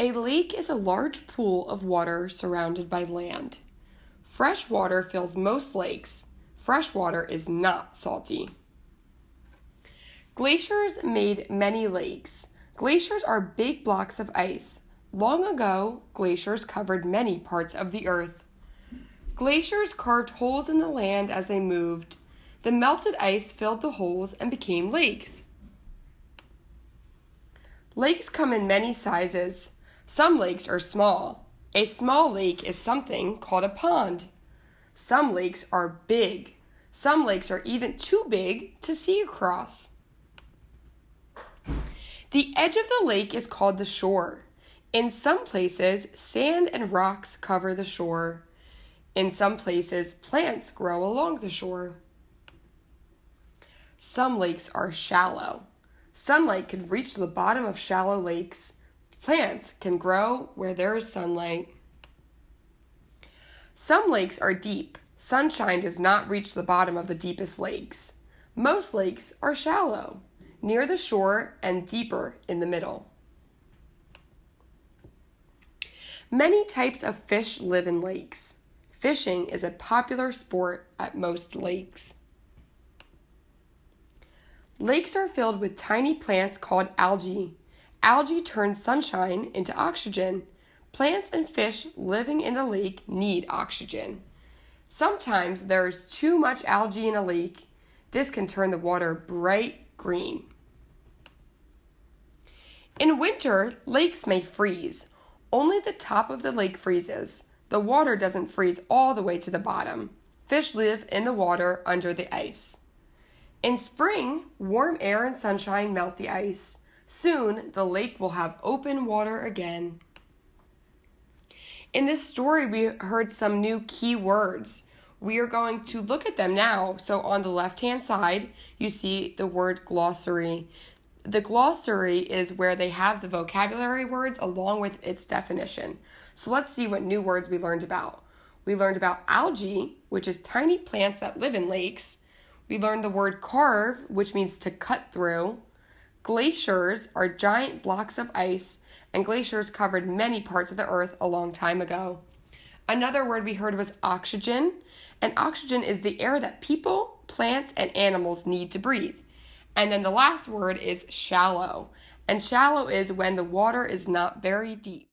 A lake is a large pool of water surrounded by land. Fresh water fills most lakes. Fresh water is not salty. Glaciers made many lakes. Glaciers are big blocks of ice. Long ago, glaciers covered many parts of the earth. Glaciers carved holes in the land as they moved. The melted ice filled the holes and became lakes. Lakes come in many sizes. Some lakes are small. A small lake is something called a pond. Some lakes are big. Some lakes are even too big to see across. The edge of the lake is called the shore. In some places, sand and rocks cover the shore. In some places, plants grow along the shore. Some lakes are shallow. Sunlight can reach the bottom of shallow lakes. Plants can grow where there is sunlight. Some lakes are deep. Sunshine does not reach the bottom of the deepest lakes. Most lakes are shallow, near the shore and deeper in the middle. Many types of fish live in lakes. Fishing is a popular sport at most lakes. Lakes are filled with tiny plants called algae. Algae turn sunshine into oxygen. Plants and fish living in the lake need oxygen. Sometimes there is too much algae in a lake. This can turn the water bright green. In winter, lakes may freeze. Only the top of the lake freezes. The water doesn't freeze all the way to the bottom. Fish live in the water under the ice. In spring, warm air and sunshine melt the ice. Soon, the lake will have open water again. In this story, we heard some new key words. We are going to look at them now. So on the left-hand side, you see the word glossary. The glossary is where they have the vocabulary words along with its definition. So let's see what new words we learned about. We learned about algae, which is tiny plants that live in lakes. We learned the word carve, which means to cut through. Glaciers are giant blocks of ice, and glaciers covered many parts of the earth a long time ago. Another word we heard was oxygen, and oxygen is the air that people, plants, and animals need to breathe. And then the last word is shallow, and shallow is when the water is not very deep.